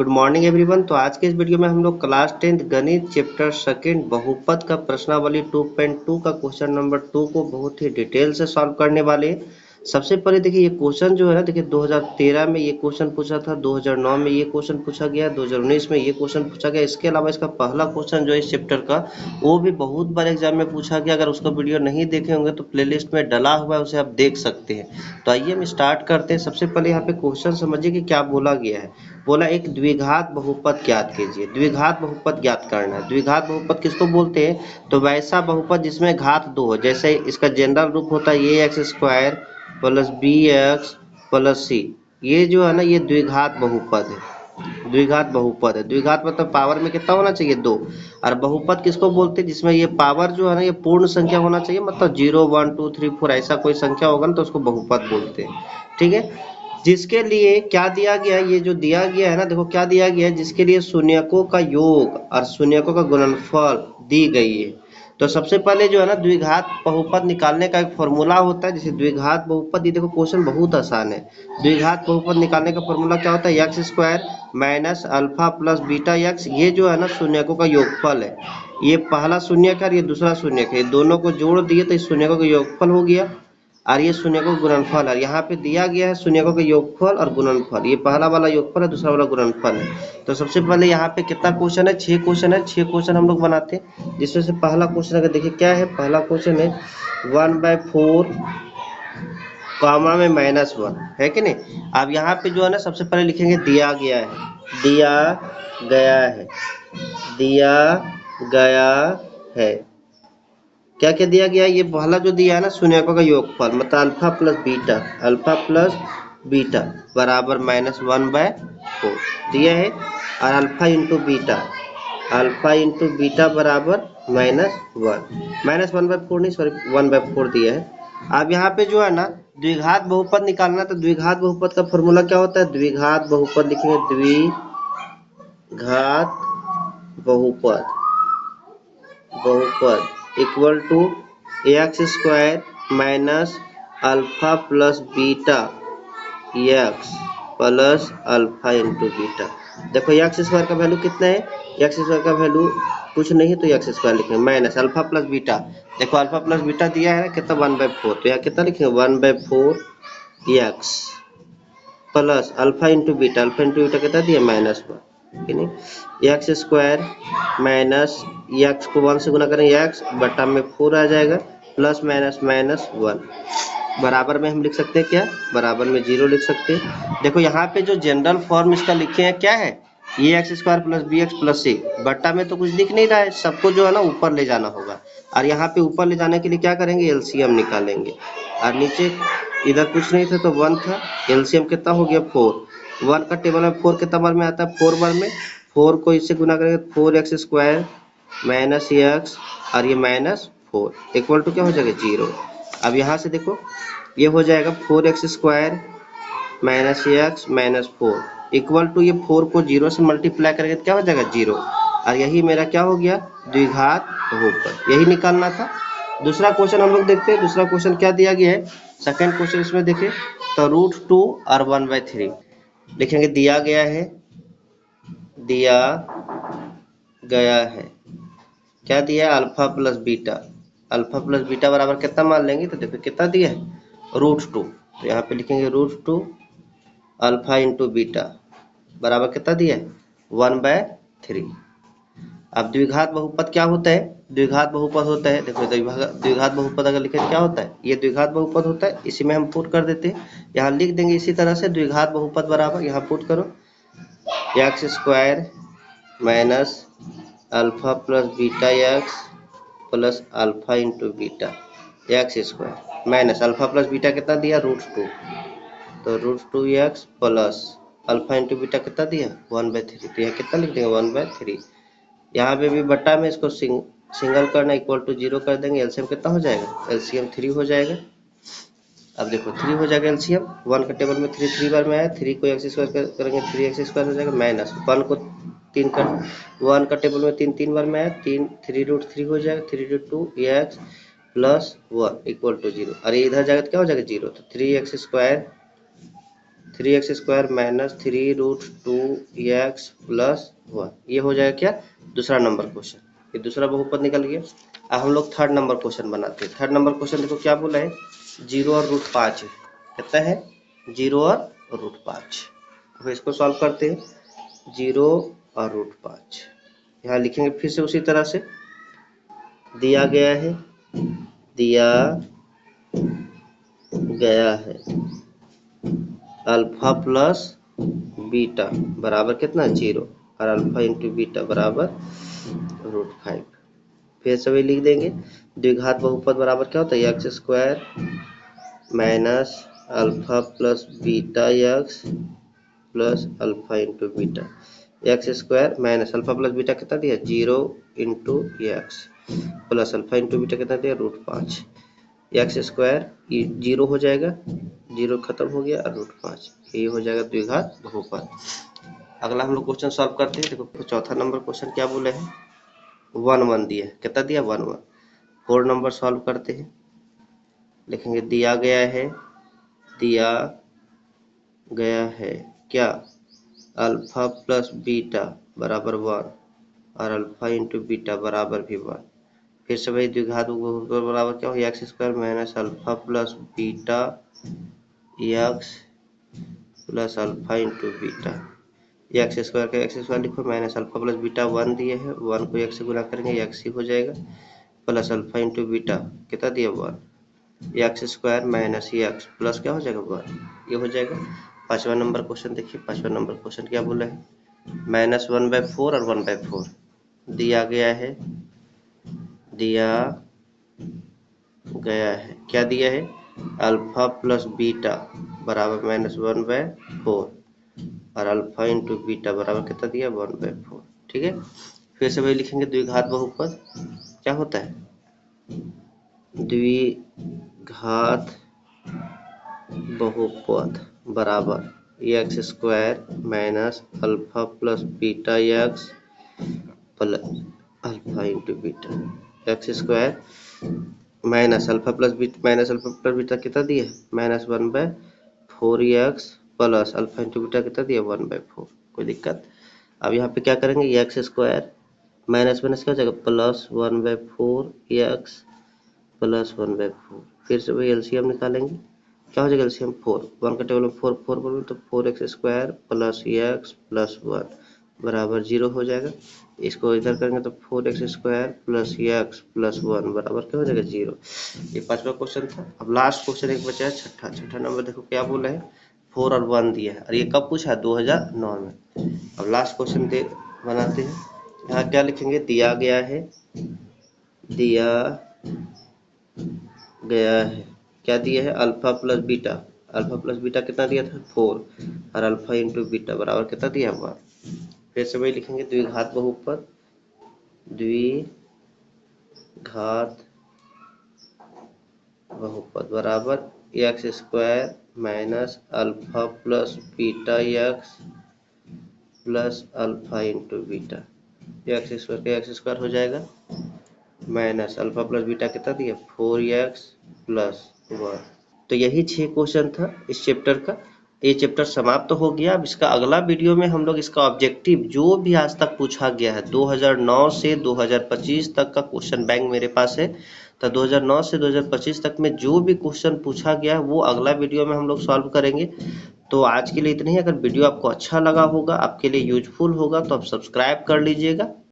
Good morning everyone. तो आज के इस वीडियो में हम लोग क्लास 10th गणित चैप्टर सेकंड बहुपद का प्रश्नावली 2.2 का क्वेश्चन नंबर 2 को बहुत ही डिटेल से सॉल्व करने वाले हैं। सबसे पहले देखिए, ये क्वेश्चन जो है ना, देखिए 2013 में ये क्वेश्चन पूछा था, 2009 में ये क्वेश्चन पूछा गया, 2019 में ये क्वेश्चन पूछा गया। इसके अलावा इसका पहला क्वेश्चन जो है इस चैप्टर का, वो भी बहुत बार एग्जाम में पूछा गया। अगर उसका वीडियो नहीं देखे होंगे तो प्लेलिस्ट में डला हुआ है, उसे आप देख सकते हैं। तो आइए हम स्टार्ट करते हैं। सबसे पहले यहाँ पे क्वेश्चन समझिए कि क्या बोला गया है। बोला एक द्विघात बहुपद ज्ञात कीजिए। द्विघात बहुपद ज्ञात करना है। द्विघात बहुपद किसको बोलते हैं? तो वैसा बहुपद जिसमें घात दो हो। जैसे इसका जनरल रूप होता है a x square plus b x plus c. ये जो है ना, ये द्विघात बहुपद है। द्विघात बहुपद है। द्विघात मतलब पावर में कितना होना चाहिए? दो। और बहुपद किसको बोलते हैं? जिसमें ये पावर जो है ना, ये पूर्ण संख्या होना चाहिए। मतलब 0 1 2 3 4 ऐसा कोई संख्या होगा ना, तो उसको बहुपद बोलते हैं। ठीक है। जिसके लिए क्या दिया गया है? ये जो दिया गया है ना, देखो क्या दिया गया है। जिसके लिए शून्यकों का योग और शून्यकों का गुणनफल दी गई है। तो सबसे पहले जो है ना, द्विघात बहुपद निकालने का एक फॉर्मूला होता है। जैसे द्विघात बहुपद, ये देखो क्वेश्चन बहुत आसान है। द्विघात बहुपद निकालने का फॉर्मूला क्या होता है? X square minus alpha plus beta x. ये जो है ना, शून्यकों का योगफल है। ये पहला शून्यक है और ये दूसरा शून्यक है। दोनों को जोड़ दिए तो इस शून्यकों का योगफल हो गया। और ये शून्यकों का गुणनफल है। यहाँ पे दिया गया है शून्यकों का योगफल और गुणनफल। ये पहला वाला योगफल है, दूसरा वाला गुणनफल है। तो सबसे पहले यहाँ पे कितना क्वेश्चन है? 6 क्वेश्चन है। 6 क्वेश्चन हम लोग बनाते हैं, जिसमें से पहला क्वेश्चन अगर देखिए क्या है। पहला क्वेश्चन है 1/4 कामा में -1 है कि नहीं। अब यहाँ पे जो है ना, सबसे पहले लिखेंगे दिया गया है। दिया गया है। दिया गया है। क्या क्या दिया गया है? ये पहला जो दिया है ना, शून्यकों का योगफल, मतलब alpha plus beta. Alpha plus beta बराबर -1/4 दिया है। और alpha into beta, alpha into beta बराबर -1 -1/4 नहीं, सॉरी 1/4 दिया है। अब यहाँ पे जो है ना, द्विघात बहुपद निकालना। तो द्विघात बहुपद का फॉर्मूला क्या होता है? द्विघात बहुपद लिखेंगे, द्विघात बहुपद equal to x square minus alpha plus beta x plus alpha into beta. देखो एक्स स्क्वायर का वैल्यू कितना है? एक्स स्क्वायर का वैल्यू कुछ नहीं, तो एक्स स्क्वायर लिखेंगे माइनस अल्फा प्लस बीटा। देखो अल्फा प्लस बीटा दिया है कितना? 1/4। तो यहाँ कितना लिखेंगे? 1/4 x plus alpha into beta. Alpha into beta कितना दिया? -1। एक्स स्क्वायर माइनस एक्स को 1 से गुना करेंगे, एक्स बटा में 4 आ जाएगा, प्लस माइनस -1 बराबर में हम लिख सकते हैं क्या? बराबर में 0 लिख सकते हैं। देखो यहाँ पे जो जनरल फॉर्म इसका लिखे हैं क्या है? ये x square plus b x plus c. बट्टा में तो कुछ दिख नहीं रहा है, सबको जो है ना ऊपर ले जाना होगा। और यहाँ पे ऊपर ले जाने के लिए क्या करेंगे? एलसीएम निकालेंगे। और नीचे इधर कुछ नहीं था तो 1 था, एलसीएम कितना हो गया? 4। 1 का टेबल में 4 कितना बार में आता है? 4 बार में। 4 को इससे गुना करेंगे, 4x स्क्वायर माइनस एक्स और ये -4 इक्वल टू क्या हो जाएगा? 0। अब यहाँ से देखो ये हो जाएगा 4x square minus x minus 4 equal to, ये 4 को 0 से मल्टीप्लाई करेंगे तो क्या हो जाएगा? 0। और यही मेरा क्या हो गया? द्विघात बहुपद। यही निकालना था। दूसरा क्वेश्चन हम लोग देखते हैं। दूसरा क्वेश्चन क्या दिया गया है? सेकंड क्वेश्चन इसमें देखिए, तो √2 और 1/3 लिखेंगे। दिया गया है, दिया गया है। क्या दिया है? Alpha plus beta. Alpha plus beta बराबर कितना मान लेंगे? तो देखो कितना दिया है? √2। तो यहाँ पे लिखेंगे √2 अल्फा इंटू बीटा बराबर कितना दिया है? 1/3। अब द्विघात बहुपद क्या होता है? द्विघात बहुपद होता है, देखो द्विघात बहुपद अगर लिखे क्या होता है? ये द्विघात बहुपद होता है। इसी में हम पुट कर देते हैं, यहाँ लिख देंगे इसी तरह से। द्विघात बहुपद बराबर, यहाँ पुट करो, x square minus alpha plus beta x plus alpha into beta x square minus alpha plus beta कितना दिया? √2। तो √2 x plus alpha into beta कितना दिया? 1/3। तो यहाँ कितना लिख देंगे? 1/3। यहाँ पे भी बट्टा में इसको सिंगल करना, इक्वल टू 0 कर देंगे। एलसीएम कितना हो जाएगा? एलसीएम 3 हो जाएगा। अब देखो 3 हो जाएगा एलसीएम। 1 का टेबल में 3 बार में आया, 3 को एक्स स्क्वायर करेंगे 3x स्क्वायर हो जाएगा, माइनस 1 को 3 कर, 1 का टेबल में 3 बार में आया, 3 हो जाएगा, 3√2 एक्स प्लस 1 इक्वल टू 0। अरे इधर जाएगा तो क्या हो जाएगा? 0। तो 3x 3x² minus 3√2x plus 1, ये हो जाएगा क्या, दूसरा नंबर क्वेश्चन। ये दूसरा बहुपद निकल गया। अब हम लोग थर्ड नंबर क्वेश्चन बनाते हैं। थर्ड नंबर क्वेश्चन देखो क्या बोला है, 0 और √5 है। कितना है, 0 और √5। अब इसको सॉल्व करते हैं। 0 और √5 यहाँ लिखेंगे फिर से उसी तरह से। दिया गया है अल्फा प्लस बीटा बराबर कितना, 0, और अल्फा इंटू बीटा बराबर √5। फिर से वही लिख देंगे। द्विघात बहुपद बराबर क्या होता है, x² minus alpha plus beta x plus alpha into beta. x² minus alpha plus beta कितना दिया, 0 into x plus alpha into beta कितना दिया, √5। x² 0 हो जाएगा, 0 खत्म हो गया, और √5, ये हो जाएगा द्विघात बहुपद। अगला हम लोग क्वेश्चन सॉल्व करते हैं। देखो चौथा नंबर क्वेश्चन क्या बोले हैं, 1 1 दिया है। कितना दिया, 1 1। 4 नंबर सॉल्व करते हैं। लिखेंगे दिया गया है क्या, अल्फा प्लस बीटा बराबर 1 और अल्फा इंटू बीटा बराबर भी 1। फिर से वही द्विघात बहुपद बराबर क्या हो, x² minus alpha plus beta x plus alpha into beta. x² का x² लिखो माइनस अल्फा प्लस बीटा 1 दिए है, 1 को x से गुना करेंगे x ही हो जाएगा, प्लस अल्फा इंटू बीटा कितना दिया, 1। x² माइनस x प्लस क्या हो जाएगा, 1, ये हो जाएगा। पांचवा नंबर क्वेश्चन देखिए। पांचवा नंबर क्वेश्चन क्या बोला है, -1/4 और 1/4 दिया गया है क्या दिया है, अल्फा प्लस बीटा बराबर -1/4 और अल्फा इंटू बीटा बराबर कितना दिया, 1/4। ठीक है, फिर से वही लिखेंगे। द्विघात बहुपद क्या होता है, द्विघात बहुपद बराबर x² minus alpha plus beta x plus alpha into beta. x² minus alpha plus beta कितना दिया है, -1/4x plus alpha into beta कितना दिया, 1/4। कोई दिक्कत। अब यहाँ पे क्या करेंगे, x² माइनस माइनस क्या हो जाएगा, प्लस 1/4x प्लस 1/4। फिर से वही एलसीएम निकालेंगे। क्या हो जाएगा एलसीएम, 4, 1 का टेबल में 4 4 बोलो तो 4x² प्लस x प्लस 1 बराबर 0 हो जाएगा। इसको इधर करेंगे तो 4x² प्लस x प्लस 1 बराबर क्या हो जाएगा, 0। ये पांचवा क्वेश्चन था। अब लास्ट क्वेश्चन एक बचा है, छठा नंबर। देखो क्या बोला है, 4 और 1 दिया है, और ये कब पूछा है, 2009 में। अब लास्ट क्वेश्चन बनाते हैं। यहाँ क्या लिखेंगे, दिया गया है क्या दिया है, अल्फा प्लस बीटा कितना दिया था, 4, और अल्फा इंटू बीटा बराबर कितना दिया, 1। फिर से वही लिखेंगे, द्विघात बहुपद बराबर x² minus alpha plus beta x plus alpha into beta. x² का x² हो जाएगा, माइनस अल्फा प्लस बीटा कितना दिया, 4x प्लस 1। तो यही 6 क्वेश्चन था इस चैप्टर का। ये चैप्टर समाप्त हो गया। अब इसका अगला वीडियो में हम लोग इसका ऑब्जेक्टिव जो भी आज तक पूछा गया है, 2009 से 2025 तक का क्वेश्चन बैंक मेरे पास है, तो 2009 से 2025 तक में जो भी क्वेश्चन पूछा गया है वो अगला वीडियो में हम लोग सॉल्व करेंगे। तो आज के लिए इतना ही। अगर वीडियो आपको अच्छा लगा होगा, आपके लिए यूजफुल होगा, तो आप सब्सक्राइब कर लीजिएगा।